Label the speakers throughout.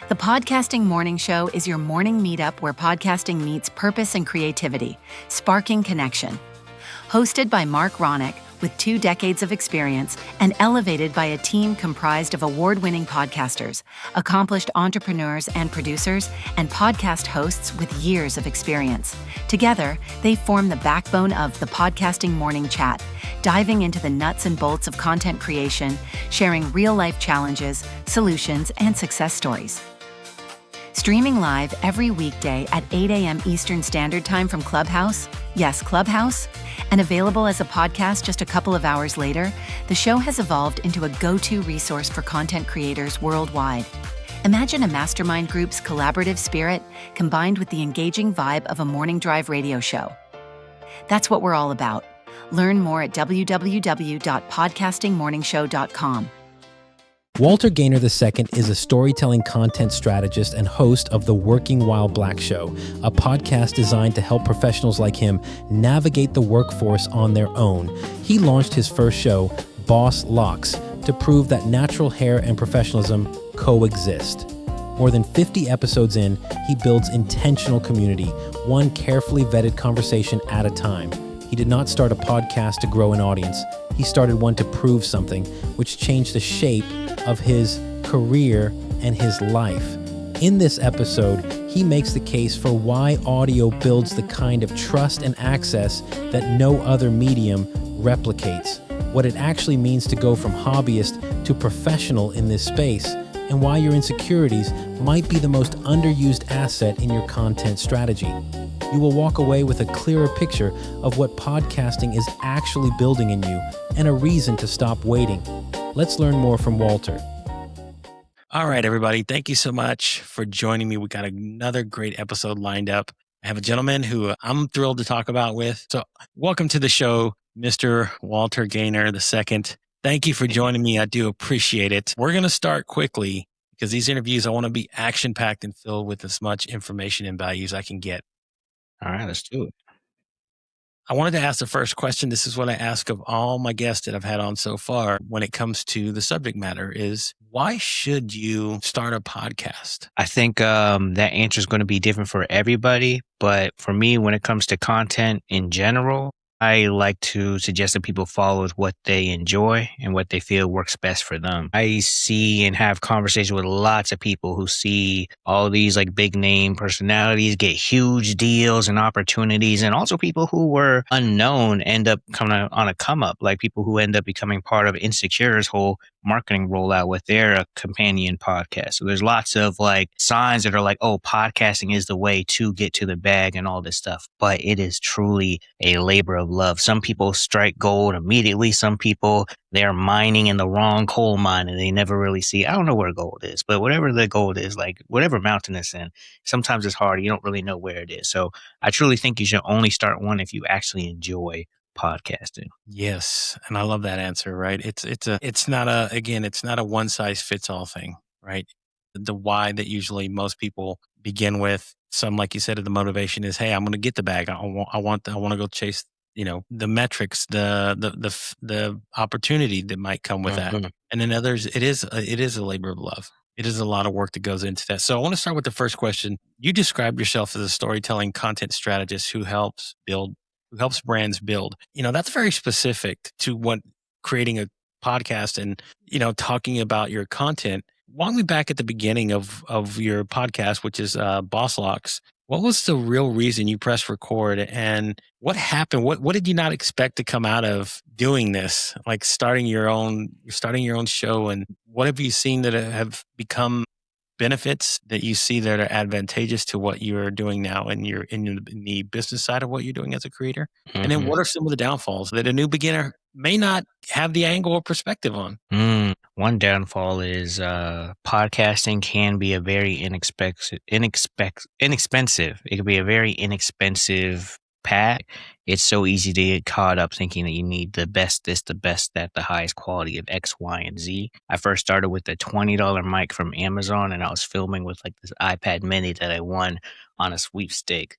Speaker 1: The Podcasting Morning Show is your morning meetup where podcasting meets purpose and creativity, sparking connection. Hosted by Mark Ronick, with 2 decades of experience and elevated by a team comprised of award-winning podcasters, accomplished entrepreneurs and producers, and podcast hosts with years of experience. Together, they form the backbone of the Podcasting Morning Chat, diving into the nuts and bolts of content creation, sharing real-life challenges, solutions, and success stories. Streaming live every weekday at 8 a.m. Eastern Standard Time from Clubhouse, yes, Clubhouse, and available as a podcast just a couple of hours later, the show has evolved into a go-to resource for content creators worldwide. Imagine a mastermind group's collaborative spirit combined with the engaging vibe of a morning drive radio show. That's what we're all about. Learn more at www.podcastingmorningshow.com.
Speaker 2: Walter Gaynor II is a storytelling content strategist and host of the Working While Black Show, a podcast designed to help professionals like him navigate the workforce on their own. He launched his first show, Boss Locks, to prove that natural hair and professionalism coexist. More than 50 episodes in, he builds intentional community, one carefully vetted conversation at a time. He did not start a podcast to grow an audience. He started one to prove something, which changed the shape of his career and his life. In this episode, he makes the case for why audio builds the kind of trust and access that no other medium replicates, what it actually means to go from hobbyist to professional in this space, and why your insecurities might be the most underused asset in your content strategy. You will walk away with a clearer picture of what podcasting is actually building in you and a reason to stop waiting. Let's learn more from Walter.
Speaker 3: All right, everybody. Thank you so much for joining me. We got another great episode lined up. I have a gentleman who I'm thrilled to talk about with. So welcome to the show, Mr. Walter Gaynor II. Thank you for joining me. I do appreciate it. We're going to start quickly because these interviews, I want to be action-packed and filled with as much information and value as I can get.
Speaker 4: All right, let's do it.
Speaker 3: I wanted to ask the first question. This is what I ask of all my guests that I've had on so far when it comes to the subject matter is, why should you start a podcast?
Speaker 4: I think that answer is going to be different for everybody. But for me, when it comes to content in general, I like to suggest that people follow what they enjoy and what they feel works best for them. I see and have conversations with lots of people who see all these like big name personalities get huge deals and opportunities, and also people who were unknown end up coming on a come up, like people who end up becoming part of Insecure's whole marketing rollout with their companion podcast. So there's lots of like signs that are like, oh, podcasting is the way to get to the bag and all this stuff. But it is truly a labor of love. Some people strike gold immediately. Some people, they're mining in the wrong coal mine and they never really see. I don't know where gold is, but whatever the gold is, like whatever mountain it's in, sometimes it's hard. You don't really know where it is. So I truly think you should only start one if you actually enjoy podcasting.
Speaker 3: Yes. And I love that answer, right? It's not a one size fits all thing, right? The why that usually most people begin with, some, like you said, the motivation is, hey, I'm going to get the bag. I want to go chase, the metrics, the opportunity that might come with that. And then others, it is a labor of love. It is a lot of work that goes into that. So I want to start with the first question. You described yourself as a storytelling content strategist who helps brands build. That's very specific to what creating a podcast and, talking about your content. Walk me back at the beginning of your podcast, which is Boss Locks. What was the real reason you pressed record, and what happened? What did you not expect to come out of doing this? Like starting your own show, and what have you seen that have become benefits that you see that are advantageous to what you're doing now and you're in the business side of what you're doing as a creator? And then what are some of the downfalls that a new beginner may not have the angle or perspective on?
Speaker 4: One downfall is podcasting can be a very inexpensive. It can be a very inexpensive path. It's so easy to get caught up thinking that you need the best this, the best that, the highest quality of X, Y, and Z. I first started with a $20 mic from Amazon, and I was filming with like this iPad mini that I won on a sweepstake.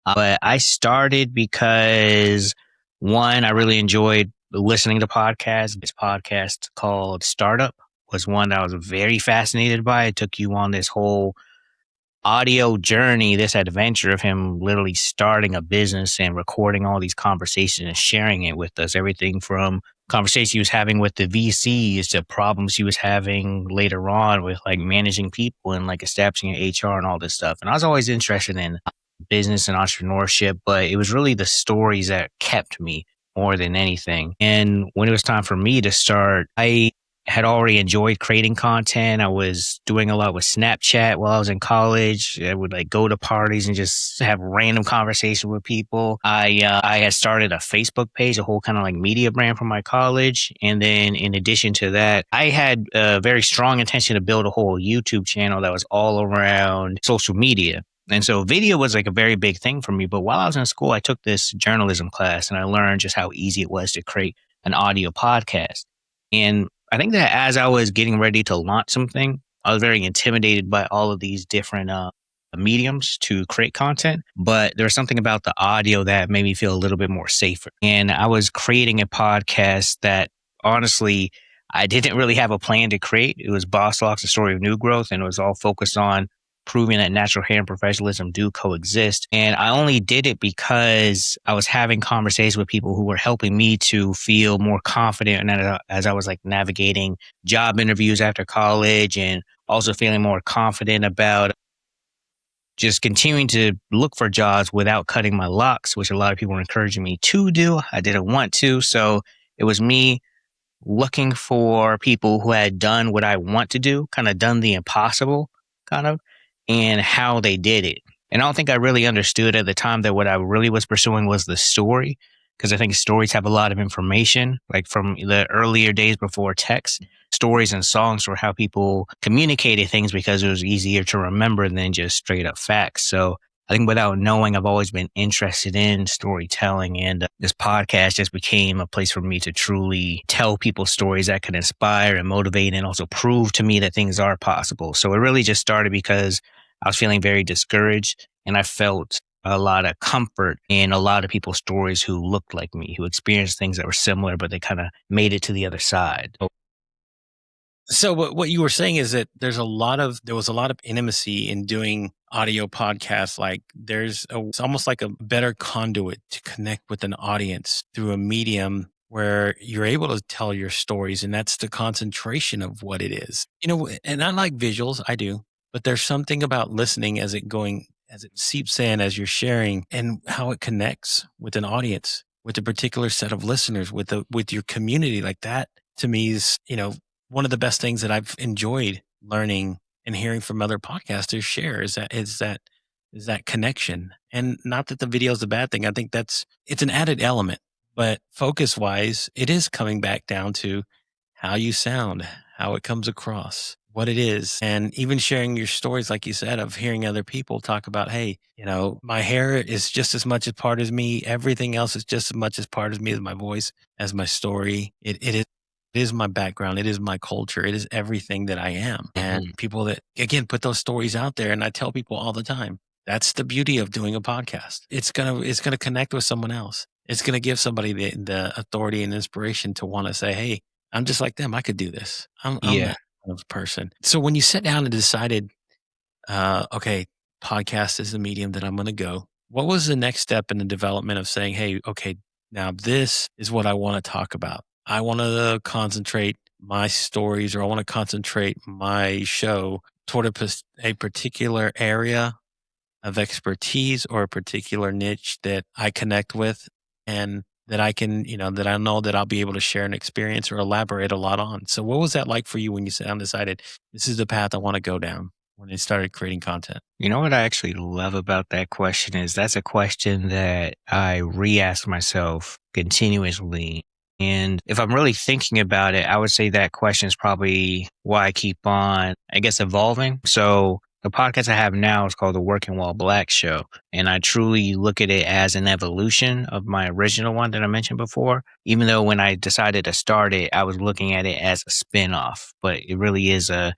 Speaker 4: But I started because, one, I really enjoyed listening to podcasts. This podcast called Startup was one that I was very fascinated by. It took you on this whole audio journey, this adventure of him literally starting a business and recording all these conversations and sharing it with us. Everything from conversations he was having with the VCs to problems he was having later on with like managing people and like establishing an HR and all this stuff. And I was always interested in business and entrepreneurship, but it was really the stories that kept me more than anything. And when it was time for me to start, I had already enjoyed creating content. I was doing a lot with Snapchat while I was in college. I would like go to parties and just have random conversation with people. I had started a Facebook page, a whole kind of like media brand for my college. And then in addition to that, I had a very strong intention to build a whole YouTube channel that was all around social media. And so video was like a very big thing for me. But while I was in school, I took this journalism class and I learned just how easy it was to create an audio podcast. And I think that as I was getting ready to launch something, I was very intimidated by all of these different mediums to create content. But there was something about the audio that made me feel a little bit more safer. And I was creating a podcast that honestly, I didn't really have a plan to create. It was Boss Locks, the story of new growth, and it was all focused on proving that natural hair and professionalism do coexist. And I only did it because I was having conversations with people who were helping me to feel more confident. And as I was like navigating job interviews after college and also feeling more confident about just continuing to look for jobs without cutting my locks, which a lot of people were encouraging me to do. I didn't want to. So it was me looking for people who had done what I want to do, kind of done the impossible, kind of, and how they did it. And I don't think I really understood at the time that what I really was pursuing was the story, because I think stories have a lot of information, like from the earlier days before text. Stories and songs were how people communicated things because it was easier to remember than just straight up facts. So I think without knowing, I've always been interested in storytelling, and this podcast just became a place for me to truly tell people stories that could inspire and motivate and also prove to me that things are possible. So it really just started because I was feeling very discouraged, and I felt a lot of comfort in a lot of people's stories who looked like me, who experienced things that were similar, but they kind of made it to the other side.
Speaker 3: So what you were saying is that there was a lot of intimacy in doing audio podcasts. Like it's almost like a better conduit to connect with an audience through a medium where you're able to tell your stories. And that's the concentration of what it is, and I like visuals. I do, but there's something about listening as it seeps in, as you're sharing, and how it connects with an audience, with a particular set of listeners, with your community. Like that to me is, one of the best things that I've enjoyed learning and hearing from other podcasters share is that connection. And not that the video is a bad thing. I think it's an added element, but focus wise, it is coming back down to how you sound, how it comes across, what it is. And even sharing your stories, like you said, of hearing other people talk about, hey, my hair is just as much a part of me. Everything else is just as much as part of me as my voice, as my story. It is my background. It is my culture. It is everything that I am. And people that, again, put those stories out there. And I tell people all the time, that's the beauty of doing a podcast. It's going to connect with someone else. It's going to give somebody the authority and inspiration to want to say, hey, I'm just like them. I could do this. I'm that kind of person. So when you sat down and decided, okay, podcast is the medium that I'm going to go, what was the next step in the development of saying, hey, okay, now this is what I want to talk about. I want to concentrate my stories, or I want to concentrate my show toward a particular area of expertise or a particular niche that I connect with, and that I can, that I know that I'll be able to share an experience or elaborate a lot on. So what was that like for you when you sat down and decided this is the path I want to go down when you started creating content?
Speaker 4: You know what I actually love about that question is that's a question that I re-ask myself continuously. And if I'm really thinking about it, I would say that question is probably why I keep on, I guess, evolving. So the podcast I have now is called The Working While Black Show. And I truly look at it as an evolution of my original one that I mentioned before. Even though when I decided to start it, I was looking at it as a spin-off, but it really is a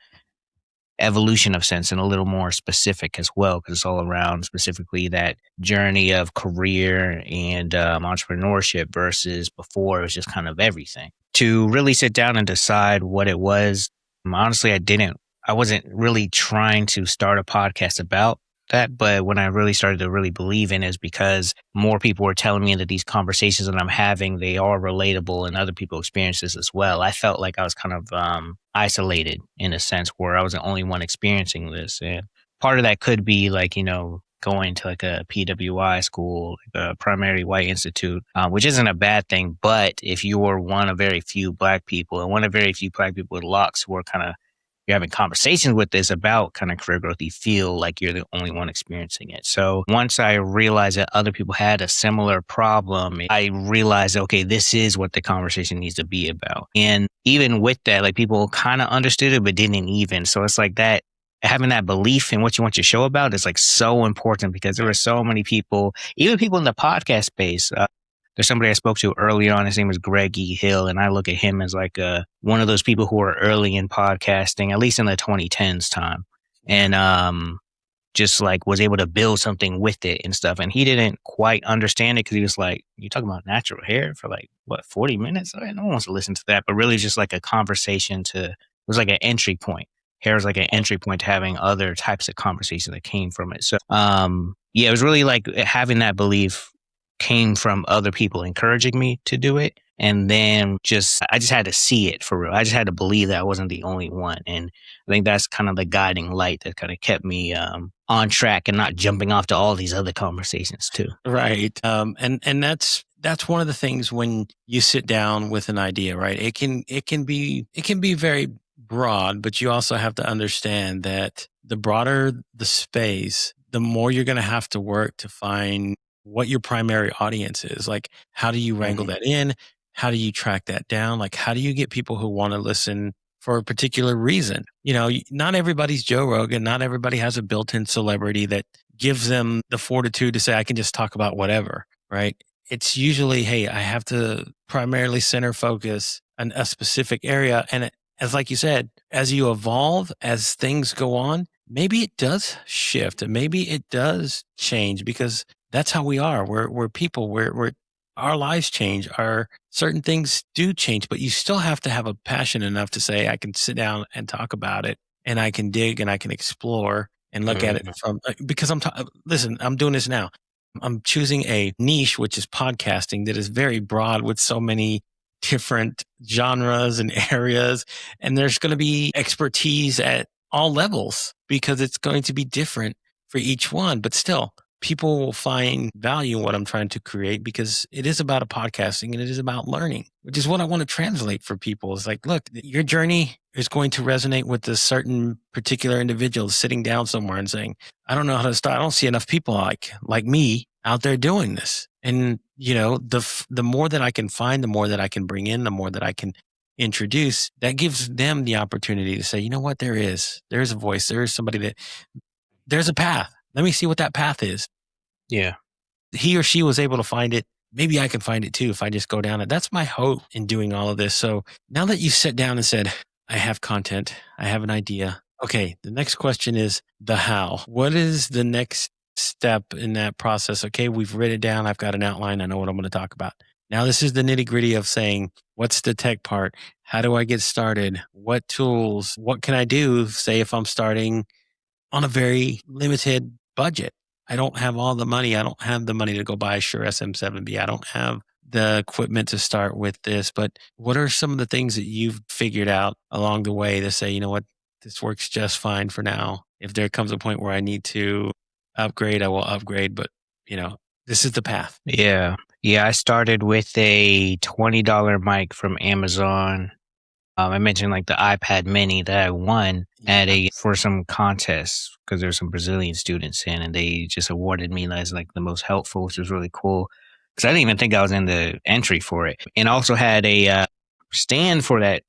Speaker 4: evolution of sense and a little more specific as well, because it's all around specifically that journey of career and entrepreneurship versus before it was just kind of everything. To really sit down and decide what it was Honestly, I wasn't really trying to start a podcast about that. But when I really started to really believe in it is because more people were telling me that these conversations that I'm having, they are relatable and other people experience this as well. I felt like I was kind of isolated in a sense where I was the only one experiencing this. And part of that could be like, going to like a PWI school, like a primary white institute, which isn't a bad thing. But if you were one of very few black people and one of very few black people with locks who are kind of you're having conversations with this about kind of career growth, you feel like you're the only one experiencing it. So once I realized that other people had a similar problem, I realized, okay, this is what the conversation needs to be about. And even with that, like people kind of understood it, but didn't even. So it's like that, having that belief in what you want your show about is like so important because there were so many people, even people in the podcast space. There's somebody I spoke to early on. His name is Greg E. Hill, and I look at him as like one of those people who are early in podcasting, at least in the 2010s time, and just like was able to build something with it and stuff. And he didn't quite understand it because he was like, "You talking about natural hair for like what 40 minutes? No one wants to listen to that." But really, just like a conversation it was like an entry point. Hair is like an entry point to having other types of conversation that came from it. So, yeah, it was really like having that belief came from other people encouraging me to do it. And then I just had to see it for real. I just had to believe that I wasn't the only one. And I think that's kind of the guiding light that kind of kept me on track and not jumping off to all these other conversations too.
Speaker 3: Right. And that's one of the things when you sit down with an idea, right? It can be very broad, but you also have to understand that the broader the space, the more you're going to have to work to find what your primary audience is. Like, how do you wrangle that in? How do you track that down? Like, how do you get people who want to listen for a particular reason? Not everybody's Joe Rogan. Not everybody has a built-in celebrity that gives them the fortitude to say, I can just talk about whatever, right? It's usually, hey, I have to primarily center focus on a specific area. And as like you said, as you evolve, as things go on, maybe it does shift and maybe it does change because that's how we are. We're people. Our lives change. Our certain things do change, but you still have to have a passion enough to say, I can sit down and talk about it, and I can dig and I can explore and look at it from because listen, I'm doing this now. I'm choosing a niche, which is podcasting, that is very broad with so many different genres and areas, and there's going to be expertise at all levels because it's going to be different for each one, but still people will find value in what I'm trying to create because it is about a podcasting and it is about learning, which is what I want to translate for people. It's like, look, your journey is going to resonate with a certain particular individual sitting down somewhere and saying, I don't know how to start. I don't see enough people like me out there doing this. And, the more that I can find, the more that I can bring in, the more that I can introduce, that gives them the opportunity to say, you know what, there's a voice, there is somebody there's a path. Let me see what that path is.
Speaker 4: Yeah.
Speaker 3: He or she was able to find it. Maybe I can find it too if I just go down it. That's my hope in doing all of this. So now that you sat down and said, I have content, I have an idea. Okay, the next question is the how. What is the next step in that process? Okay, we've written it down. I've got an outline. I know what I'm going to talk about. Now this is the nitty gritty of saying, what's the tech part? How do I get started? What tools? What can I do? Say if I'm starting on a very limited budget. I don't have all the money. I don't have the money to go buy a Shure SM7B. I don't have the equipment to start with this. But what are some of the things that you've figured out along the way to say, you know what, this works just fine for now. If there comes a point where I need to upgrade, I will upgrade. But, this is the path.
Speaker 4: Yeah. Yeah. I started with a $20 mic from Amazon. I mentioned like the iPad mini that I won for some contests because there's some Brazilian students in and they just awarded me as like the most helpful, which was really cool because I didn't even think I was in the entry for it. And also had a stand for that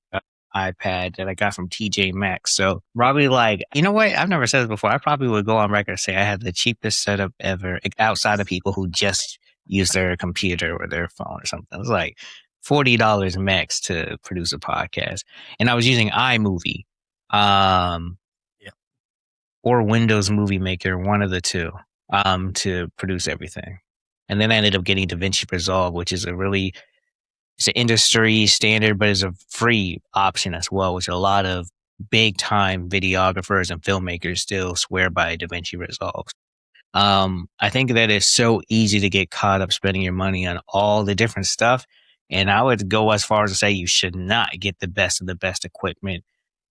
Speaker 4: iPad that I got from TJ Maxx. So probably like, you know what? I've never said this before. I probably would go on record and say I had the cheapest setup ever outside of people who just use their computer or their phone or something. It was like $40 max to produce a podcast. And I was using iMovie or Windows Movie Maker, one of the two, to produce everything. And then I ended up getting DaVinci Resolve, which is it's an industry standard, but it's a free option as well, which a lot of big time videographers and filmmakers still swear by DaVinci Resolve. I think that it's so easy to get caught up spending your money on all the different stuff. And I would go as far as to say you should not get the best of the best equipment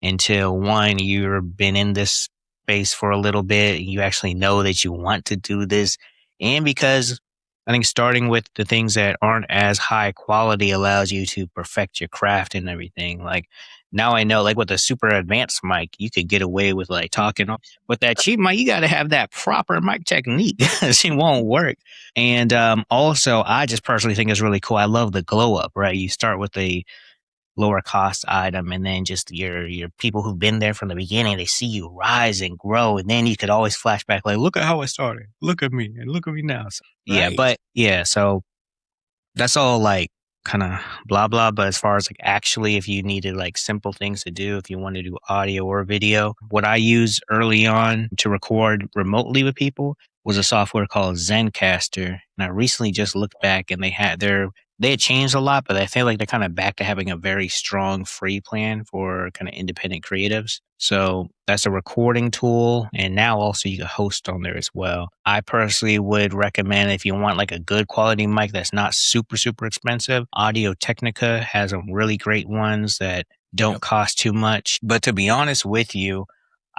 Speaker 4: until one, you've been in this space for a little bit, you actually know that you want to do this. And because I think starting with the things that aren't as high quality allows you to perfect your craft and everything. Like now I know, like with a super advanced mic, you could get away with like talking. With that cheap mic, you got to have that proper mic technique. It won't work. And also, I just personally think it's really cool. I love the glow up, right? You start with a lower cost item and then just your people who've been there from the beginning, they see you rise and grow. And then you could always flash back like, look at how I started. Look at me and look at me now. So, yeah,
Speaker 3: Right.
Speaker 4: but yeah, so that's all like kind of blah blah. But as far as like actually, if you needed like simple things to do, if you want to do audio or video, what I used early on to record remotely with people was a software called Zencaster. And I recently just looked back and they had changed a lot, but I feel like they're kind of back to having a very strong free plan for kind of independent creatives. So that's a recording tool. And now also you can host on there as well. I personally would recommend if you want like a good quality mic that's not super, super expensive, Audio Technica has some really great ones that don't
Speaker 3: Yep.
Speaker 4: cost too much. But to be honest with you,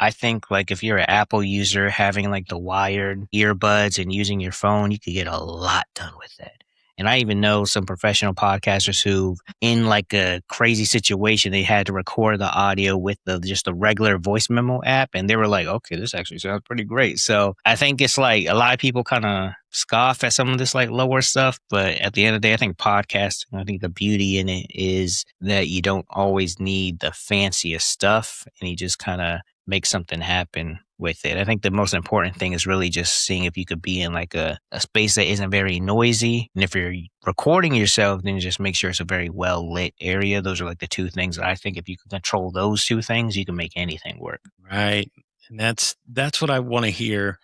Speaker 4: I think like if you're an Apple user, having like the wired earbuds and using your phone, you could get a lot done with that. And I even know some professional podcasters who, in like a crazy situation, they had to record the audio with just the regular voice memo app, and they were like, "Okay, this actually sounds pretty great." So I think it's like a lot of people kind of scoff at some of this like lower stuff, but at the end of the day, I think podcasting, I think the beauty in it is that you don't always need the fanciest stuff, and you just kind of make something happen with it. I think the most important thing is really just seeing if you could be in like a space that isn't very noisy. And if you're recording yourself, then just make sure it's a very well lit area. Those are like the two things that I think if you can control those two things, you can make anything work.
Speaker 3: Right. And that's what I want to hear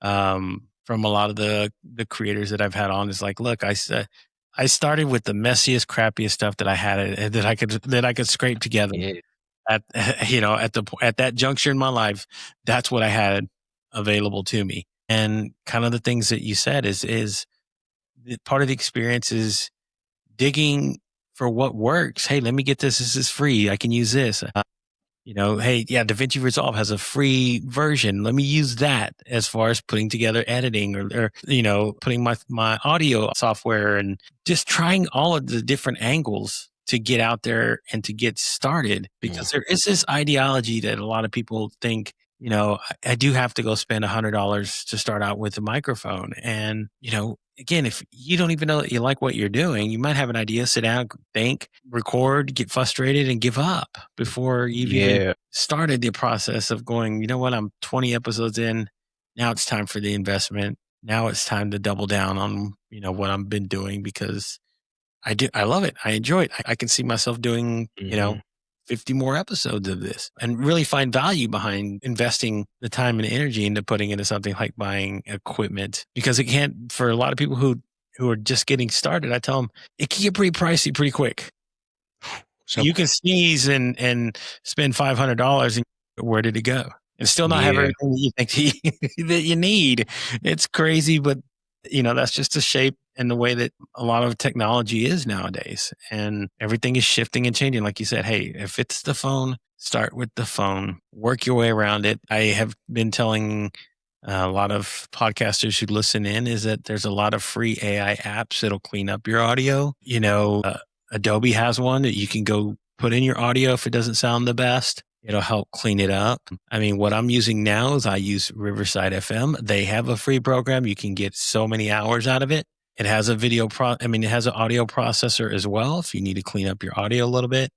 Speaker 3: from a lot of the creators that I've had on is like, look, I started with the messiest, crappiest stuff that I had that I could scrape together
Speaker 4: Yeah.
Speaker 3: at at that juncture in my life. That's what I had available to me. And kind of the things that you said is part of the experience is digging for what works. Hey, let me get this. This is free. I can use this. Hey, yeah, DaVinci Resolve has a free version. Let me use that as far as putting together editing or putting my audio software and just trying all of the different angles to get out there and to get started. Because there is this ideology that a lot of people think, I do have to go spend $100 to start out with a microphone. And, again, if you don't even know that you like what you're doing, you might have an idea, sit down, think, record, get frustrated and give up before you've even started the process of going, you know what, I'm 20 episodes in. Now it's time for the investment. Now it's time to double down on, what I've been doing because I love it. I enjoy it. I can see myself doing, 50 more episodes of this and really find value behind investing the time and energy into putting into something like buying equipment because it can't, for a lot of people who are just getting started, I tell them it can get pretty pricey pretty quick.
Speaker 4: So
Speaker 3: You can sneeze and spend $500 and where did it go? And still not have everything that you think that you need. It's crazy, but that's just the shape and the way that a lot of technology is nowadays. And everything is shifting and changing. Like you said, hey, if it's the phone, start with the phone, work your way around it. I have been telling a lot of podcasters who listen in is that there's a lot of free AI apps that'll clean up your audio. Adobe has one that you can go put in your audio if it doesn't sound the best. It'll help clean it up. I mean, what I'm using now is I use Riverside FM. They have a free program. You can get so many hours out of it. It has a it has an audio processor as well if you need to clean up your audio a little bit.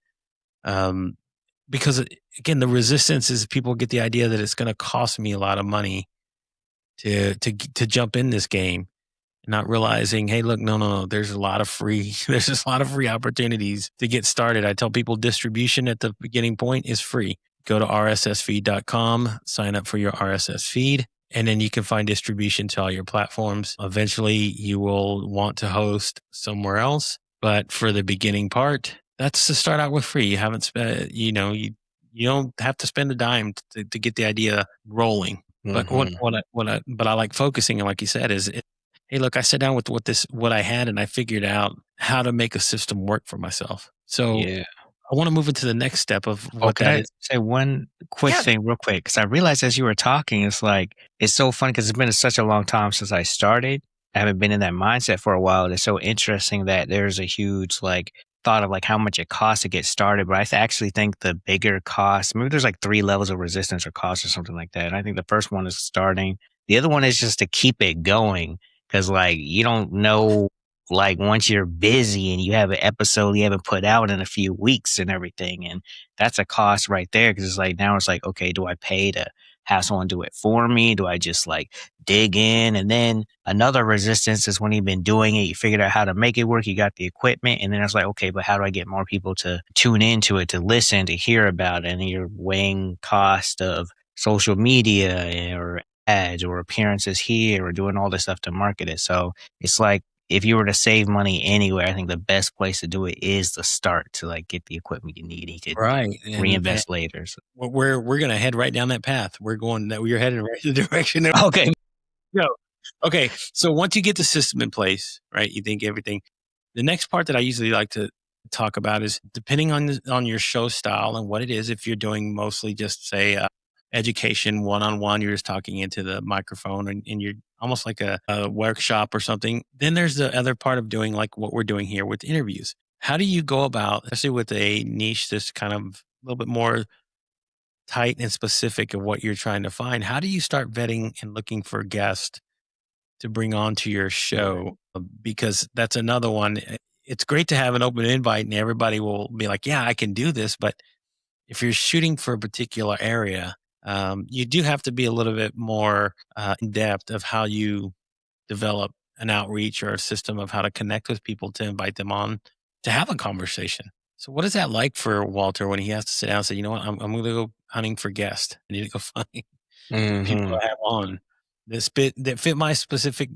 Speaker 3: Because again, the resistance is people get the idea that it's going to cost me a lot of money to jump in this game. Not realizing, hey, look, no. There's a lot of free opportunities to get started. I tell people distribution at the beginning point is free. Go to rssfeed.com, sign up for your RSS feed, and then you can find distribution to all your platforms. Eventually, you will want to host somewhere else. But for the beginning part, that's to start out with free. You haven't spent, You don't have to spend a dime to get the idea rolling. But
Speaker 4: Mm-hmm.
Speaker 3: but I like focusing, and like you said, hey, look, I sat down with what I had, and I figured out how to make a system work for myself. So
Speaker 4: Yeah.
Speaker 3: I want to move into the next step of
Speaker 4: Oh,
Speaker 3: what
Speaker 4: can
Speaker 3: that
Speaker 4: I
Speaker 3: is.
Speaker 4: say one quick
Speaker 3: Yeah.
Speaker 4: thing real quick? Because I realized as you were talking, it's like, it's so funny because it's been such a long time since I started. I haven't been in that mindset for a while. It's so interesting that there's a huge like thought of like how much it costs to get started. But actually think the bigger cost, maybe there's like 3 levels of resistance or cost or something like that. And I think the first one is starting. The other one is just to keep it going. Cause like you don't know, like once you're busy and you have an episode you haven't put out in a few weeks and everything. And that's a cost right there. Cause it's like, now it's like, okay, do I pay to have someone do it for me? Do I just like dig in? And then another resistance is when you've been doing it, you figured out how to make it work, you got the equipment. And then it's like, okay, but how do I get more people to tune into it, to listen, to hear about it? And you're weighing cost of social media or ads or appearances here or doing all this stuff to market it. So it's like, if you were to save money anywhere, I think the best place to do it is the start, to like get the equipment you need. You could
Speaker 3: Right. And
Speaker 4: reinvest later. So.
Speaker 3: we're going to head right down that path. We're heading right in the direction.
Speaker 4: Okay.
Speaker 3: Go. Okay. So once you get the system in place, right, you think everything, the next part that I usually like to talk about is depending on your show style and what it is. If you're doing mostly just say education one-on-one, you're just talking into the microphone and you're almost like a workshop or something. Then there's the other part of doing like what we're doing here with interviews. How do you go about, especially with a niche that's kind of a little bit more tight and specific of what you're trying to find? How do you start vetting and looking for guests to bring onto your show? Because that's another one. It's great to have an open invite and everybody will be like, yeah, I can do this. But if you're shooting for a particular area, you do have to be a little bit more in depth of how you develop an outreach or a system of how to connect with people to invite them on to have a conversation. So, what is that like for Walter when he has to sit down and say, you know what, I'm going to go hunting for guests. I need to go find people
Speaker 4: Hmm.
Speaker 3: to have on that fit my specific,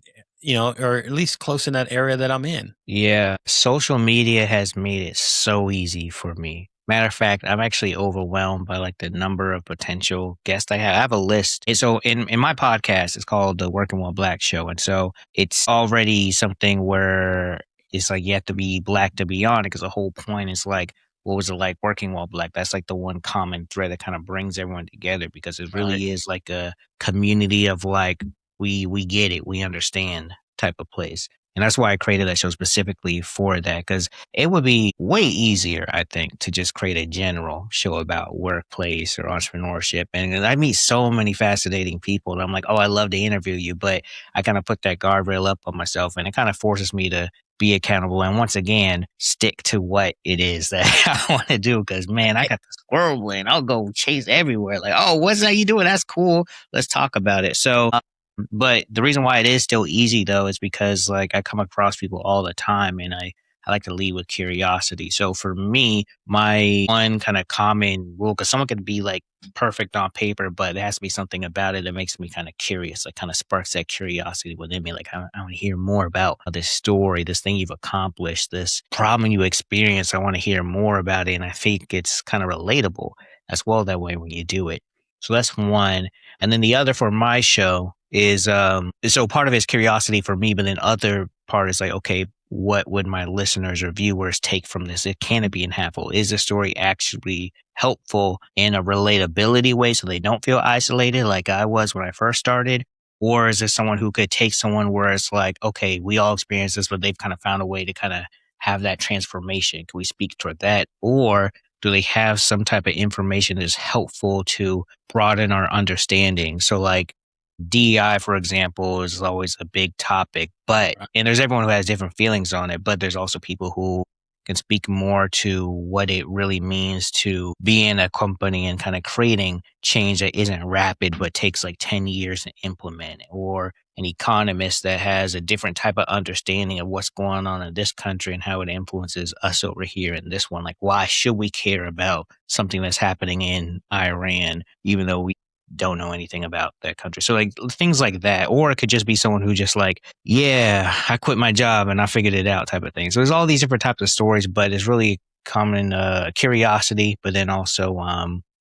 Speaker 3: or at least close in that area that I'm in.
Speaker 4: Yeah, social media has made it so easy for me. Matter of fact, I'm actually overwhelmed by like the number of potential guests I have. I have a list. And so in my podcast, it's called the Working While Black Show. And so it's already something where it's like you have to be black to be on it, because the whole point is like, what was it like working while black? That's like the one common thread that kind of brings everyone together, because it
Speaker 3: Right.
Speaker 4: really is like a community of like, we get it, we understand type of place. And that's why I created that show specifically for that, because it would be way easier, I think, to just create a general show about workplace or entrepreneurship. And I meet so many fascinating people, and I'm like, oh, I love to interview you, but I kind of put that guardrail up on myself, and it kind of forces me to be accountable and once again stick to what it is that I want to do. Because man, I got the squirrel brain. I'll go chase everywhere. Like, oh, what's that you doing? That's cool. Let's talk about it. So but the reason why it is still easy though is because like I come across people all the time, and I like to lead with curiosity. So for me, my one kind of common rule, because someone could be like perfect on paper, but there has to be something about it that makes me kind of curious. Like kind of sparks that curiosity within me. Like I want to hear more about this story, this thing you've accomplished, this problem you experienced. I want to hear more about it. And I think it's kind of relatable as well that way when you do it. So that's one. And then the other for my show is so part of it is curiosity for me, but then other part is like, okay, what would my listeners or viewers take from this? Can it be impactful? Is the story actually helpful in a relatability way so they don't feel isolated like I was when I first started? Or is it someone who could take someone where it's like, okay, we all experience this, but they've kind of found a way to kind of have that transformation? Can we speak toward that? Or do they have some type of information that's helpful to broaden our understanding? So like DEI, for example, is always a big topic, but,
Speaker 3: Right.
Speaker 4: and there's everyone who has different feelings on it, but there's also people who can speak more to what it really means to be in a company and kind of creating change that isn't rapid, but takes like 10 years to implement, or an economist that has a different type of understanding of what's going on in this country and how it influences us over here in this one. Like, why should we care about something that's happening in Iran, even though we don't know anything about that country? So like things like that. Or it could just be someone who just like, yeah, I quit my job and I figured it out type of thing. So there's all these different types of stories, but it's really common curiosity, but then also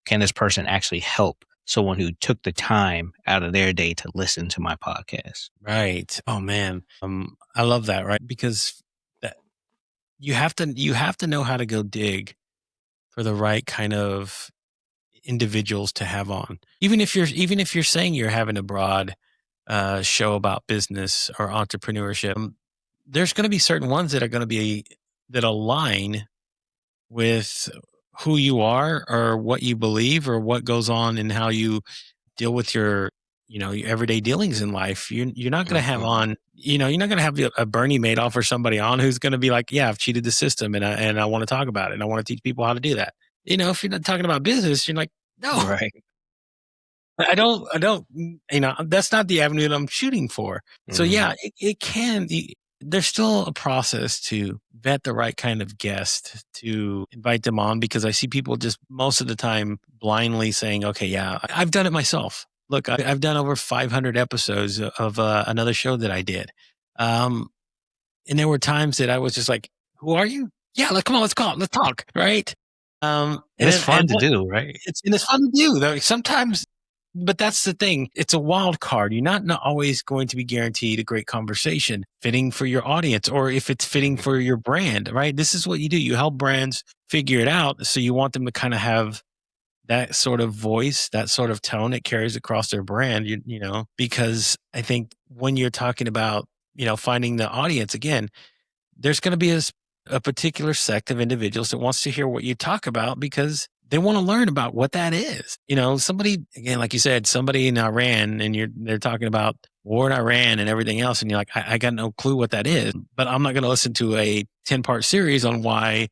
Speaker 4: can this person actually help someone who took the time out of their day to listen to my podcast?
Speaker 3: Right. Oh man. I love that, right? Because that you have to know how to go dig for the right kind of individuals to have on. Even if you're saying you're having a broad show about business or entrepreneurship, there's going to be certain ones that are going to be that align with who you are or what you believe or what goes on and how you deal with your everyday dealings in life. You're not going to have
Speaker 4: Mhm.
Speaker 3: on, you're not going to have a Bernie Madoff or somebody on who's going to be like, yeah, I've cheated the system and I want to talk about it and I want to teach people how to do that. If you're not talking about business, you're like, no,
Speaker 4: Right.
Speaker 3: I don't, that's not the avenue that I'm shooting for. So
Speaker 4: Mhm.
Speaker 3: yeah, there's still a process to vet the right kind of guest to invite them on, because I see people just most of the time blindly saying, okay, yeah, I've done it myself. Look, I've done over 500 episodes of another show that I did. Um, and there were times that I was just like, who are you? Yeah, come on, let's call, let's talk. Right.
Speaker 4: And
Speaker 3: And
Speaker 4: it's
Speaker 3: then, and
Speaker 4: fun to do, right?
Speaker 3: it's fun to do though. Sometimes, but that's the thing. It's a wild card. You're not always going to be guaranteed a great conversation fitting for your audience, or if it's fitting
Speaker 4: Mhm.
Speaker 3: for your brand, right? This is what you do. You help brands figure it out. So you want them to kind of have that sort of voice, that sort of tone that carries across their brand, because I think when you're talking about, finding the audience again, there's going to be a particular sect of individuals that wants to hear what you talk about because they want to learn about what that is. Somebody, again, like you said, somebody in Iran, and they're talking about war in Iran and everything else. And you're like, I got no clue what that is, but I'm not going to listen to a 10-part series on why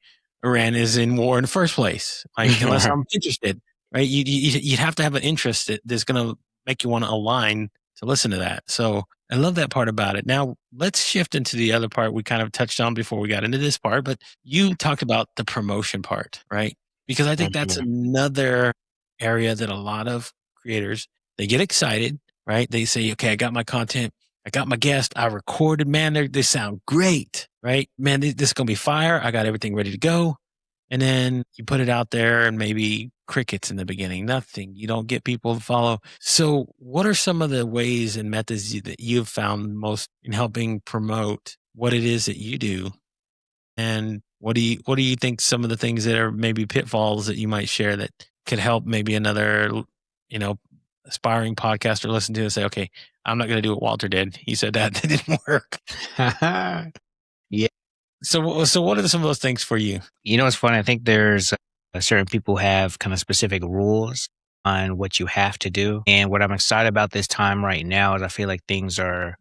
Speaker 3: Iran is in war in the first place. Like, unless I'm interested, right? You'd have to have an interest that's going to make you want to align to listen to that. So I love that part about it. Now, let's shift into the other part we kind of touched on before we got into this part, but you talked about the promotion part, right? Because I think that's
Speaker 4: Mhm.
Speaker 3: another area that a lot of creators, they get excited, right? They say, okay, I got my content, I got my guest, I recorded, man, they sound great, right? Man, this is going to be fire. I got everything ready to go. And then you put it out there and maybe crickets in the beginning, nothing. You don't get people to follow. So, what are some of the ways and methods that you've found most in helping promote what it is that you do? And what do you think some of the things that are maybe pitfalls that you might share that could help maybe another, you know, aspiring podcaster listen to and say, okay, I'm not going to do what Walter did. He said that that didn't work.
Speaker 4: Yeah.
Speaker 3: So what are some of those things for you?
Speaker 4: It's funny. I think there's certain people have kind of specific rules on what you have to do. And what I'm excited about this time right now is I feel like things are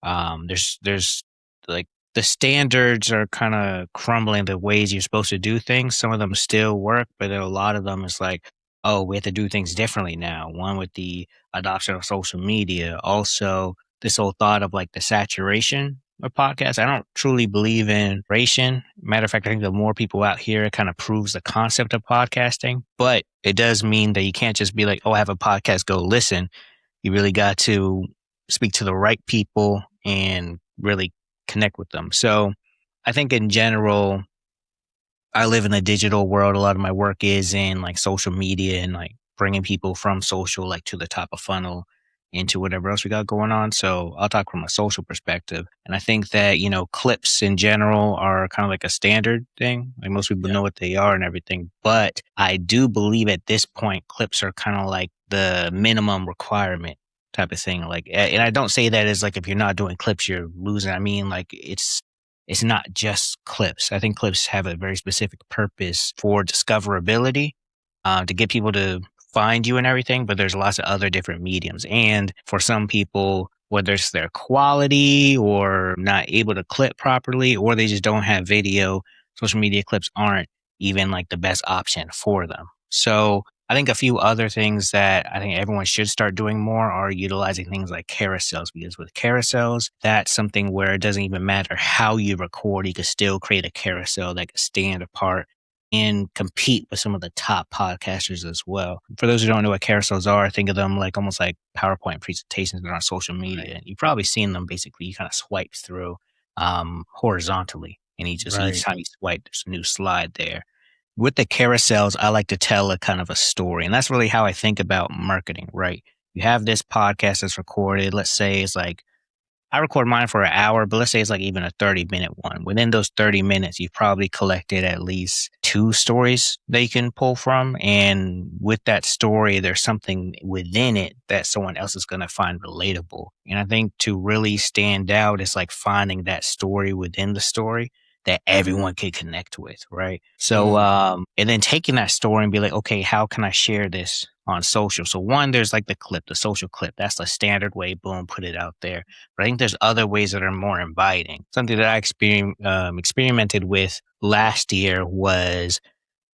Speaker 4: there's like the standards are kind of crumbling the ways you're supposed to do things. Some of them still work, but a lot of them is like, oh, we have to do things differently now. One with the adoption of social media. Also, this whole thought of like the saturation of podcasts. I don't truly believe in ration. Matter of fact, I think the more people out here, it kind of proves the concept of podcasting. But it does mean that you can't just be like, oh, I have a podcast, go listen. You really got to speak to the right people and really connect with them. So I think in general, I live in a digital world. A lot of my work is in like social media and like bringing people from social like to the top of funnel into whatever else we got going on. So I'll talk from a social perspective. And I think that, clips in general are kind of like a standard thing. Like most people
Speaker 3: Yeah.
Speaker 4: know what they are and everything. But I do believe at this point, clips are kind of like the minimum requirement type of thing. Like, and I don't say that as like if you're not doing clips, you're losing. I mean, like it's not just clips. I think clips have a very specific purpose for discoverability, to get people to find you and everything, but there's lots of other different mediums. And for some people, whether it's their quality or not able to clip properly, or they just don't have video, social media clips aren't even like the best option for them. So I think a few other things that I think everyone should start doing more are utilizing things like carousels, because with carousels, that's something where it doesn't even matter how you record, you can still create a carousel that can stand apart and compete with some of the top podcasters as well. For those who don't know what carousels are, think of them like almost like PowerPoint presentations that are on social
Speaker 3: Right.
Speaker 4: media. You've probably seen them. Basically, you kind of swipe through horizontally, and each
Speaker 3: Right.
Speaker 4: time you swipe, there's a new slide there. with the carousels, I like to tell a kind of a story. And that's really how I think about marketing, right? You have this podcast that's recorded. Let's say it's like, I record mine for an hour, but let's say it's like even a 30-minute one. Within those 30 minutes, you've probably collected at least 2 stories that you can pull from. And with that story, there's something within it that someone else is going to find relatable. And I think to really stand out is like finding that story within the story that everyone can connect with, right? So, and then taking that story and be like, okay, how can I share this on social? So one, there's like the clip, the social clip. That's the standard way, boom, put it out there. But I think there's other ways that are more inviting. Something that I experimented with last year was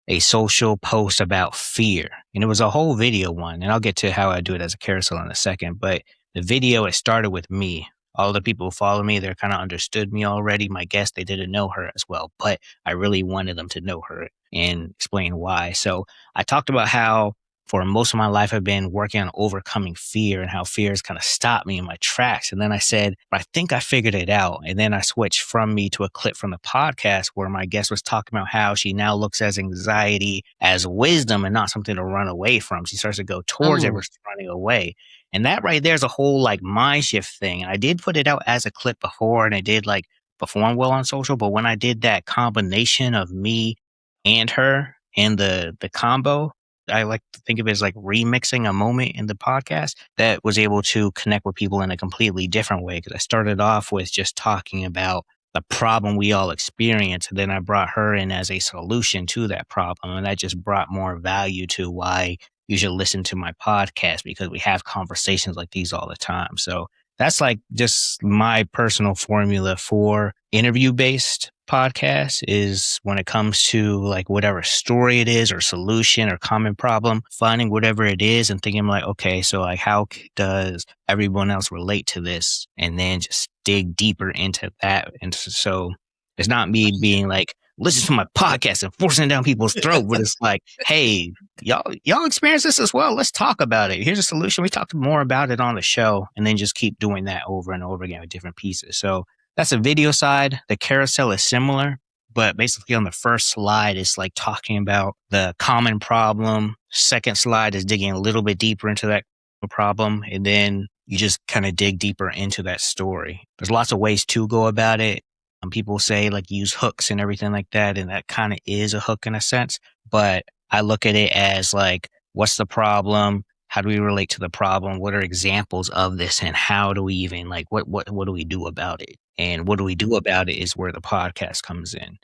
Speaker 4: a social post about fear. And it was a whole video one. And I'll get to how I do it as a carousel in a second. But the video, it started with me. All the people who follow me, they're kind of understood me already. My guests, they didn't know her as well. But I really wanted them to know her and explain why. So I talked about how for most of my life, I've been working on overcoming fear and how fear has kind of stopped me in my tracks. And then I said, I think I figured it out. And then I switched from me to a clip from the podcast where my guest was talking about how she now looks at anxiety as wisdom and not something to run away from. She starts to go towards it versus running away. And that right there is a whole like mind shift thing. And I did put it out as a clip before and it did like perform well on social. But when I did that combination of me and her and the combo, I like to think of it as like remixing a moment in the podcast that was able to connect with people in a completely different way. Because I started off with just talking about the problem we all experience. And then I brought her in as a solution to that problem. And that just brought more value to why you should listen to my podcast, because we have conversations like these all the time. So that's like just my personal formula for interview-based podcasts is when it comes to like whatever story it is or solution or common problem, finding whatever it is and thinking like, okay, so like how does everyone else relate to this? And then just dig deeper into that. And so it's not me being like, listen to my podcast and forcing it down people's throat, but it's like, hey, y'all experience this as well. Let's talk about it. Here's a solution. We talked more about it on the show, and then just keep doing that over and over again with different pieces. So that's a video side. The carousel is similar, but basically on the first slide, it's like talking about the common problem. Second slide is digging a little bit deeper into that problem. And then you just kind of dig deeper into that story. There's lots of ways to go about it. People say like use hooks and everything like that. And that kind of is a hook in a sense. But I look at it as like, what's the problem? How do we relate to the problem? What are examples of this? And how do we even like, what do we do about it? And what do we do about it is where the podcast comes in.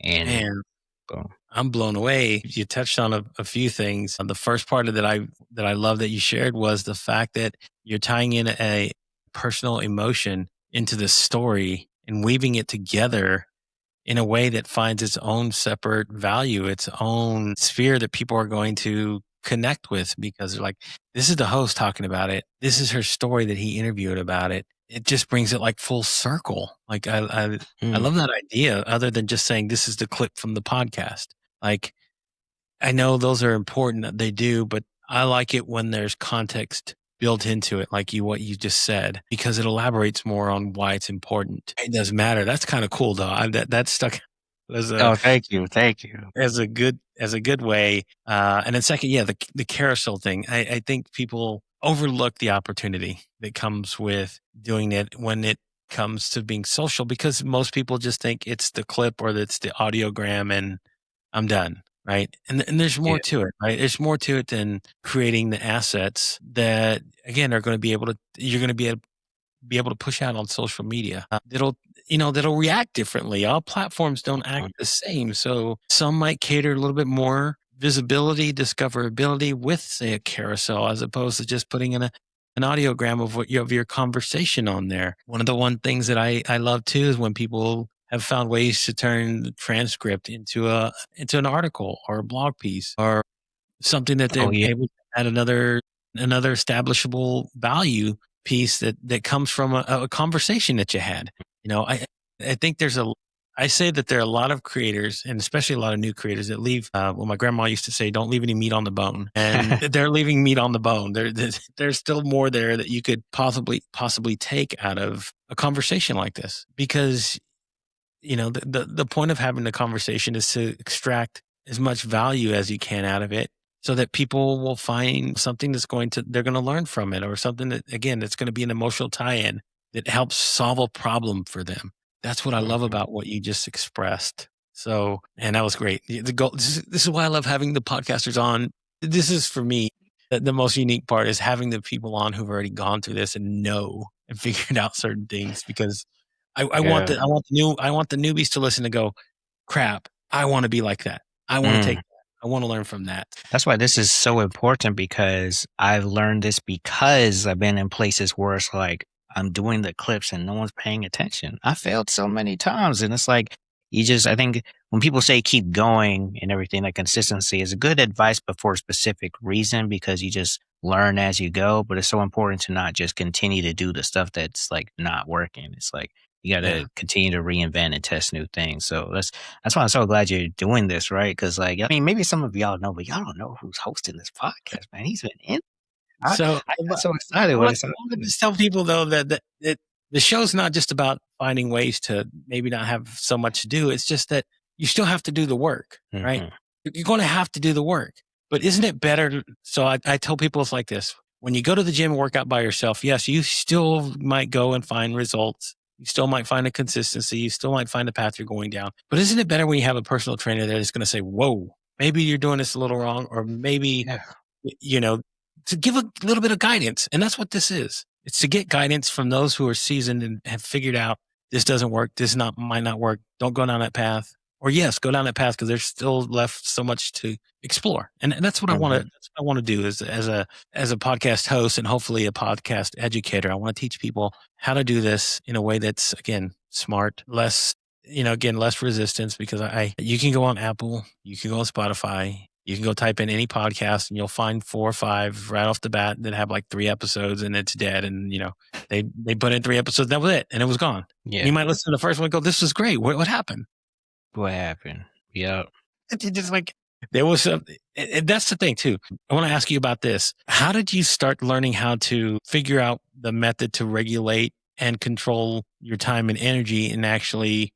Speaker 4: And
Speaker 3: Man,
Speaker 4: boom.
Speaker 3: I'm blown away. You touched on a few things. The first part of that I love that you shared was the fact that you're tying in a personal emotion into the story and weaving it together in a way that finds its own separate value, its own sphere that people are going to connect with, because they're like, this is the host talking about it. This is her story that he interviewed about it. It just brings it like full circle. Like I love that idea, other than just saying this is the clip from the podcast. Like I know those are important, they do, but I like it when there's context built into it, like what you just said, because it elaborates more on why it's important. It doesn't matter. That's kind of cool, though. That stuck as
Speaker 4: Thank you.
Speaker 3: as a good way. And then second, yeah, the carousel thing. I think people overlook the opportunity that comes with doing it when it comes to being social, because most people just think it's the clip or it's the audiogram and I'm done. Right. And there's more to it, right? There's more to it than creating the assets that, again, you're going to be able to push out on social media. That'll react differently. All platforms don't act the same. So some might cater a little bit more visibility, discoverability with, say, a carousel, as opposed to just putting in an audiogram of your conversation on there. One of the things that I love too is when people have found ways to turn the transcript into an article or a blog piece or something that they're able to add another establishable value piece that comes from a conversation that you had. I think I say that there are a lot of creators, and especially a lot of new creators, that leave, my grandma used to say, don't leave any meat on the bone. And they're leaving meat on the bone. There's still more there that you could possibly take out of a conversation like this, because the point of having the conversation is to extract as much value as you can out of it so that people will find something they're going to learn from it, or something that, again, that's going to be an emotional tie-in that helps solve a problem for them. That's what I love about what you just expressed. So, and that was great. The goal, this is why I love having the podcasters on. This is, for me, the most unique part is having the people on who've already gone through this and know and figured out certain things, because I want
Speaker 4: Yeah.
Speaker 3: I want the newbies to listen and go, crap, I want to be like that. I want to take that. I want to learn from that.
Speaker 4: That's why this is so important, because I've learned this because I've been in places where it's like I'm doing the clips and no one's paying attention. I failed so many times, and it's like I think when people say keep going and everything, like consistency is good advice, but for a specific reason, because you just learn as you go. But it's so important to not just continue to do the stuff that's like not working. It's like you got to continue to reinvent and test new things. So that's why I'm so glad you're doing this, right? Because, like, I mean, maybe some of y'all know, but y'all don't know who's hosting this podcast, man. He's been in. I
Speaker 3: So,
Speaker 4: got so excited when
Speaker 3: I
Speaker 4: it's
Speaker 3: want to just tell people, though, that the show's not just about finding ways to maybe not have so much to do. It's just that you still have to do the work, right? You're going to have to do the work. But isn't it better? So I tell people it's like this. When you go to the gym and work out by yourself, yes, you still might go and find results. You still might find a consistency. You still might find the path you're going down. But isn't it better when you have a personal trainer there that's going to say, whoa, maybe you're doing this a little wrong, or maybe, to give a little bit of guidance. And that's what this is. It's to get guidance from those who are seasoned and have figured out this doesn't work. This might not work. Don't go down that path. Or yes, go down that path, because there's still left so much to explore. And that's what I want to. That's what I want to do as a podcast host, and hopefully a podcast educator. I want to teach people how to do this in a way that's, again, smart, less resistance, because you can go on Apple, you can go on Spotify, you can go type in any podcast, and you'll find 4 or 5 right off the bat that have like 3 episodes, and it's dead. And they put in 3 episodes, that was it, and it was gone.
Speaker 4: Yeah.
Speaker 3: And you might listen to the first one and go, "This was great. What happened?"
Speaker 4: What happened? Yep.
Speaker 3: It's just like there was something. And that's the thing too. I want to ask you about this. How did you start learning how to figure out the method to regulate and control your time and energy in actually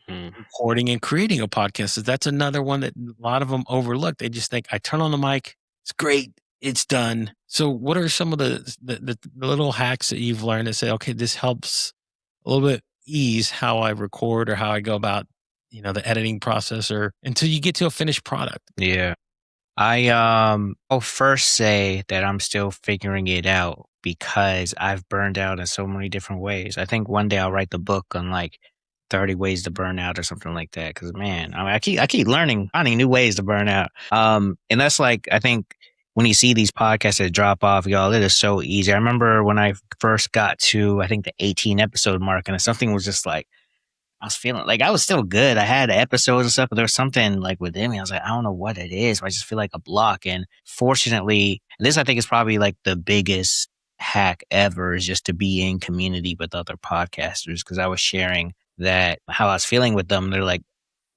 Speaker 3: recording and creating a podcast? That's another one that a lot of them overlook. They just think, I turn on the mic, it's great, it's done. So what are some of the little hacks that you've learned that say, okay, this helps a little bit ease how I record or how I go about the editing process, or until you get to a finished product?
Speaker 4: Yeah. I'll first say that I'm still figuring it out, because I've burned out in so many different ways. I think one day I'll write the book on like 30 ways to burn out or something like that. Because, man, I keep learning, finding new ways to burn out. And that's like, I think when you see these podcasts that drop off, y'all, it is so easy. I remember when I first got to, I think, the 18 episode mark, and something was just like, I was feeling like I was still good. I had episodes and stuff, but there was something like within me. I was like, I don't know what it is, but I just feel like a block. And fortunately, this I think is probably like the biggest hack ever, is just to be in community with other podcasters. Because I was sharing that how I was feeling with them. They're like,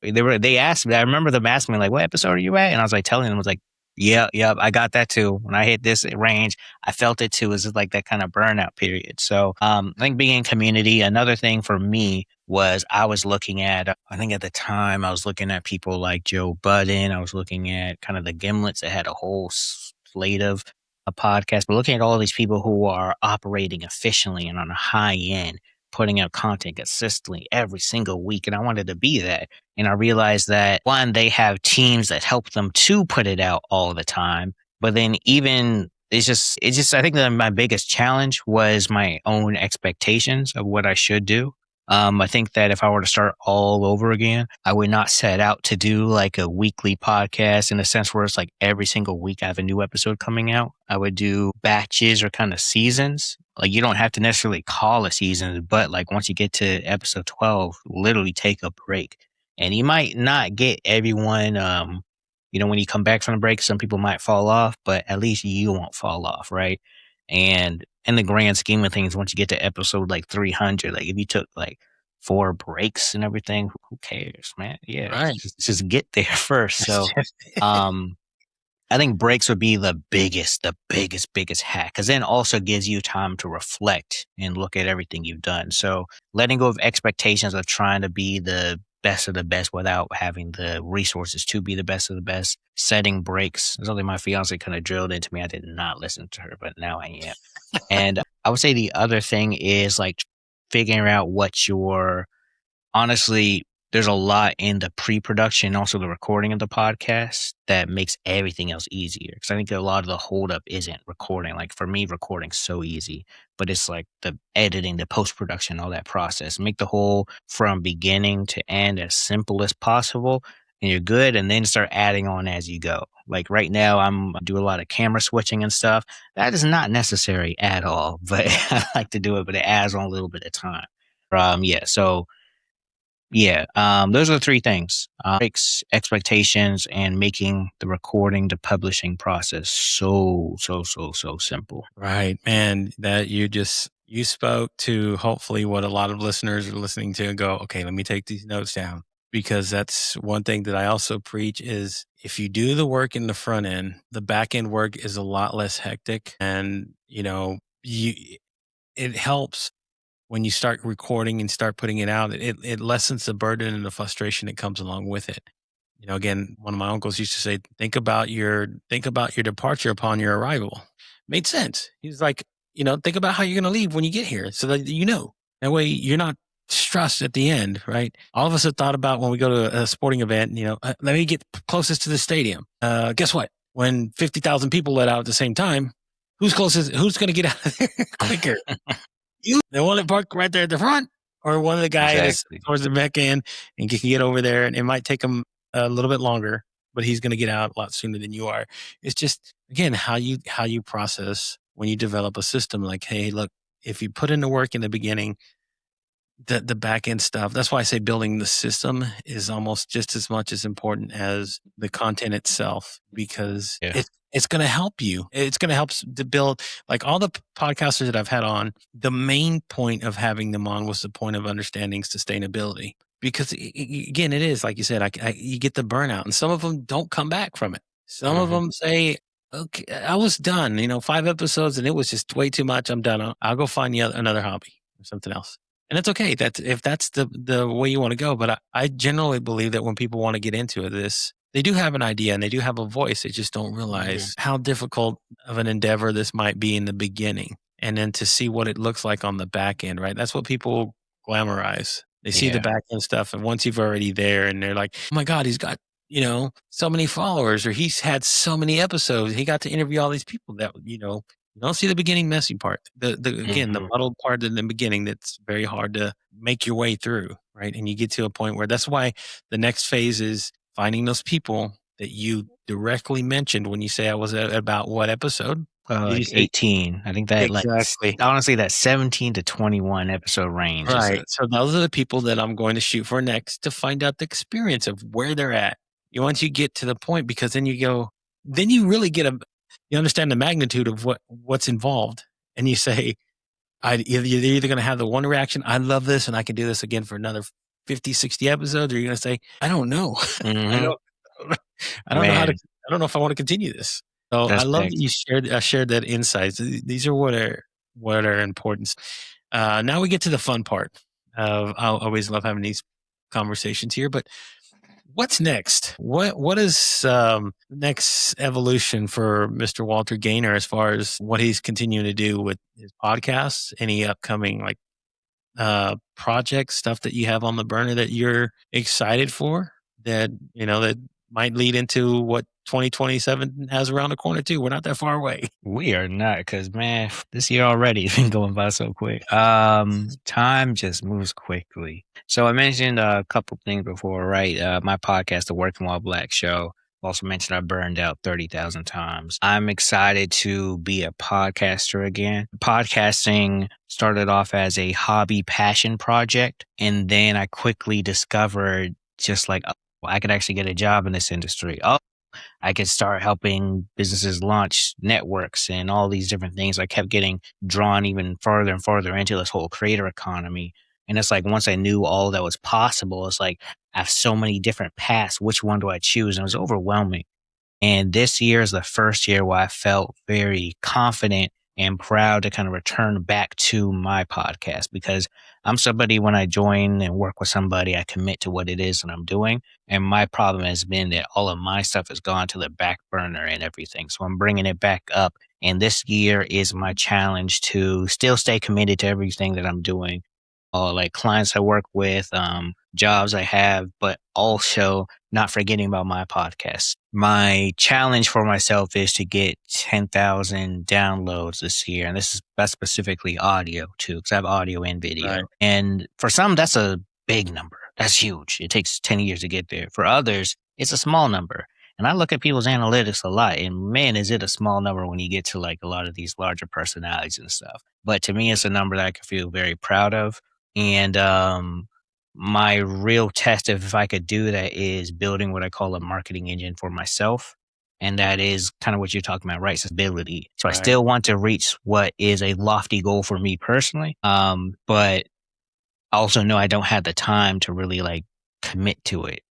Speaker 4: they asked me. I remember them asking me like, "What episode are you at?" And I was like telling them, I was like, "Yeah, I got that too. When I hit this range, I felt it too." It's like that kind of burnout period. So I think being in community. Another thing for me was I was looking at, I think at the time I was looking at people like Joe Budden. I was looking at kind of the Gimlets that had a whole slate of a podcast, but looking at all these people who are operating efficiently and on a high end, putting out content consistently every single week. And I wanted to be that. And I realized that, one, they have teams that help them to put it out all the time. But then even it's just, I think that my biggest challenge was my own expectations of what I should do. I think that if I were to start all over again, I would not set out to do like a weekly podcast in a sense where it's like every single week I have a new episode coming out. I would do batches or kind of seasons. Like, you don't have to necessarily call it seasons, but like once you get to episode 12, literally take a break. And you might not get everyone, when you come back from the break, some people might fall off, but at least you won't fall off, right? And in the grand scheme of things, once you get to episode like 300, like if you took like 4 breaks and everything, who cares, man? Yeah,
Speaker 3: Right.
Speaker 4: just get there first. So, I think breaks would be the biggest hack, because then also gives you time to reflect and look at everything you've done. So letting go of expectations of trying to be the best of the best without having the resources to be the best of the best. Setting breaks. Something my fiance kind of drilled into me. I did not listen to her, but now I am. And I would say the other thing is like figuring out what your honestly, there's a lot in the pre-production and also the recording of the podcast that makes everything else easier. Because I think a lot of the holdup isn't recording. Like for me, recording's so easy, but it's like the editing, the post-production, all that process. Make the whole from beginning to end as simple as possible, and you're good. And then start adding on as you go. Like right now, I do a lot of camera switching and stuff. That is not necessary at all, but I like to do it. But it adds on a little bit of time. Yeah. So yeah, those are the three things: breaks, expectations, and making the recording, the publishing process so simple.
Speaker 3: Right, man. That you spoke to hopefully what a lot of listeners are listening to and go, okay, let me take these notes down. Because that's one thing that I also preach is if you do the work in the front end, the back end work is a lot less hectic. And, it helps when you start recording and start putting it out. It lessens the burden and the frustration that comes along with it. Again, one of my uncles used to say, think about your departure upon your arrival. Made sense. He's like, think about how you're going to leave when you get here so that that way you're not stressed at the end, right? All of us have thought about when we go to a sporting event, let me get closest to the stadium. Guess what? When 50,000 people let out at the same time, who's closest? Who's going to get out of there quicker? The one that parked right there at the front, or one of the guys
Speaker 4: Exactly.
Speaker 3: towards the back end and can get over there, and it might take him a little bit longer, but he's going to get out a lot sooner than you are. It's just, again, how you process when you develop a system. Like, hey, look, if you put in the work in the beginning, the back end stuff. That's why I say building the system is almost just as much as important as the content itself, because
Speaker 4: Yeah.
Speaker 3: it's going to help you. It's going to help to build, like all the podcasters that I've had on. The main point of having them on was the point of understanding sustainability, because again, it is like you said, you get the burnout, and some of them don't come back from it. Some of them say, okay, I was done, 5 episodes and it was just way too much. I'm done. I'll go find another hobby or something else. And it's okay. If that's the way you want to go. But I generally believe that when people want to get into this, they do have an idea and they do have a voice. They just don't realize how difficult of an endeavor this might be in the beginning. And then to see what it looks like on the back end, right? That's what people glamorize. They see the back end stuff. And once you've already there and they're like, oh my God, he's got, so many followers, or he's had so many episodes. He got to interview all these people that, you don't see the beginning messy part. Again, the muddled part in the beginning that's very hard to make your way through, right? And you get to a point where that's why the next phase is finding those people that you directly mentioned when you say I was at about what episode?
Speaker 4: Like 18. I think that
Speaker 3: Exactly.
Speaker 4: honestly, that 17 to 21 episode range.
Speaker 3: Right. So those are the people that I'm going to shoot for next to find out the experience of where they're at. Once you get to the point, because then you really you understand the magnitude of what's involved, and you say, you're either going to have the one reaction, I love this and I can do this again for another 50, 60 episodes, or you're going to say, I don't know. I don't know I don't know if I want to continue this. So I love that you shared that insights. These are what are important. Now we get to the fun part. I always love having these conversations here, but what's next? What is next evolution for Mr. Walter Gaynor as far as what he's continuing to do with his podcasts? Any upcoming projects, stuff that you have on the burner that you're excited for, that that might lead into what 2027 has around the corner too? We're not that far away.
Speaker 4: We are not, because man, this year already has been going by so quick. Time just moves quickly. So I mentioned a couple things before, right? My podcast, The Working While Black Show. Also mentioned I burned out 30,000 times. I'm excited to be a podcaster again. Podcasting started off as a hobby passion project, and then I quickly discovered just like, oh, I could actually get a job in this industry. Oh, I could start helping businesses launch networks and all these different things. I kept getting drawn even further and further into this whole creator economy. And it's like, once I knew all that was possible, it's like, I have so many different paths. Which one do I choose? And it was overwhelming. And this year is the first year where I felt very confident and proud to kind of return back to my podcast, because I'm somebody, when I join and work with somebody, I commit to what it is that I'm doing. And my problem has been that all of my stuff has gone to the back burner and everything. So I'm bringing it back up. And this year is my challenge to still stay committed to everything that I'm doing, like clients I work with, jobs I have, but also not forgetting about my podcast. My challenge for myself is to get 10,000 downloads this year. And that's specifically audio too, because I have audio and video.
Speaker 3: Right.
Speaker 4: And for some, that's a big number. That's huge. It takes 10 years to get there. For others, it's a small number. And I look at people's analytics a lot, and man, is it a small number when you get to like a lot of these larger personalities and stuff. But to me, it's a number that I can feel very proud of. And my real test, if I could do that, is building what I call a marketing engine for myself. And that is kind of what you're talking about, right? Stability. So I
Speaker 3: Right.
Speaker 4: still want to reach what is a lofty goal for me personally. But I also know I don't have the time to really like commit to it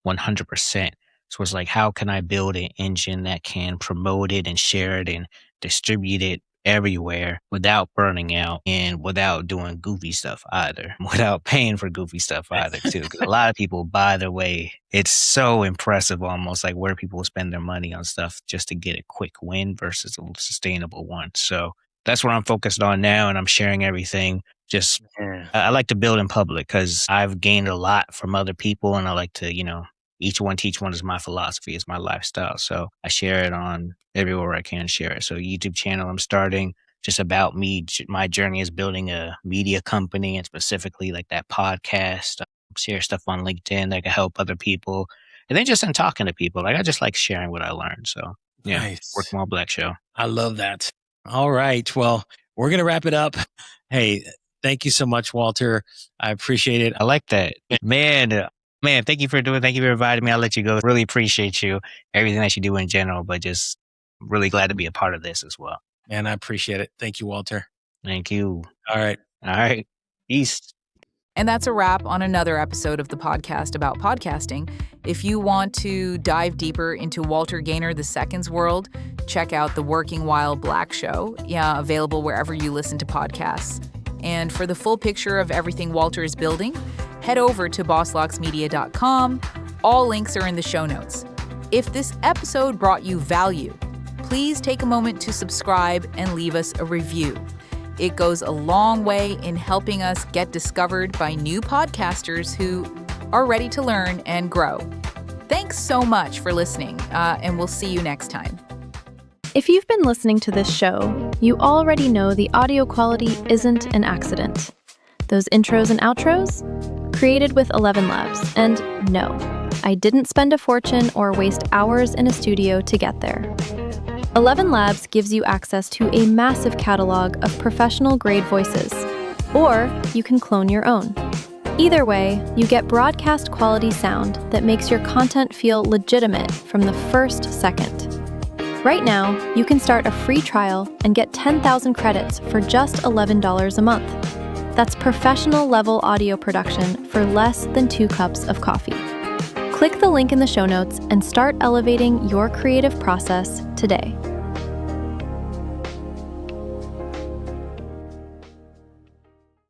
Speaker 4: 100%. So it's like, how can I build an engine that can promote it and share it and distribute it everywhere without burning out and without doing goofy stuff either, without paying for goofy stuff either too. 'Cause a lot of people, by the way, it's so impressive almost like where people spend their money on stuff just to get a quick win versus a sustainable one. So that's what I'm focused on now, and I'm sharing everything. Just
Speaker 3: Yeah.
Speaker 4: I like to build in public because I've gained a lot from other people, and I like to, each one teach one is my philosophy, is my lifestyle. So I share it on everywhere I can share it. So YouTube channel I'm starting, just about me. My journey is building a media company, and specifically like that podcast. Share stuff on LinkedIn that can help other people. And then just in talking to people, like I just like sharing what I learned. So yeah,
Speaker 3: Nice.
Speaker 4: Working While Black Show.
Speaker 3: I love that. All right. Well, we're going to wrap it up. Hey, thank you so much, Walter. I appreciate it.
Speaker 4: I like that. Man, thank you for inviting me. I'll let you go. Really appreciate you, everything that you do in general, but just really glad to be a part of this as well.
Speaker 3: And I appreciate it. Thank you, Walter.
Speaker 4: Thank you.
Speaker 3: All right.
Speaker 4: All right. Peace.
Speaker 5: And that's a wrap on another episode of the podcast about podcasting. If you want to dive deeper into Walter Gaynor II's world, check out the Working While Black Show, available wherever you listen to podcasts. And for the full picture of everything Walter is building, head over to bosslocksmedia.com. All links are in the show notes. If this episode brought you value, please take a moment to subscribe and leave us a review. It goes a long way in helping us get discovered by new podcasters who are ready to learn and grow. Thanks so much for listening, and we'll see you next time.
Speaker 6: If you've been listening to this show, you already know the audio quality isn't an accident. Those intros and outros? Created with 11 Labs. And no, I didn't spend a fortune or waste hours in a studio to get there. 11 Labs gives you access to a massive catalog of professional-grade voices, or you can clone your own. Either way, you get broadcast-quality sound that makes your content feel legitimate from the first second. Right now, you can start a free trial and get 10,000 credits for just $11 a month. That's professional-level audio production for less than 2 cups of coffee. Click the link in the show notes and start elevating your creative process today.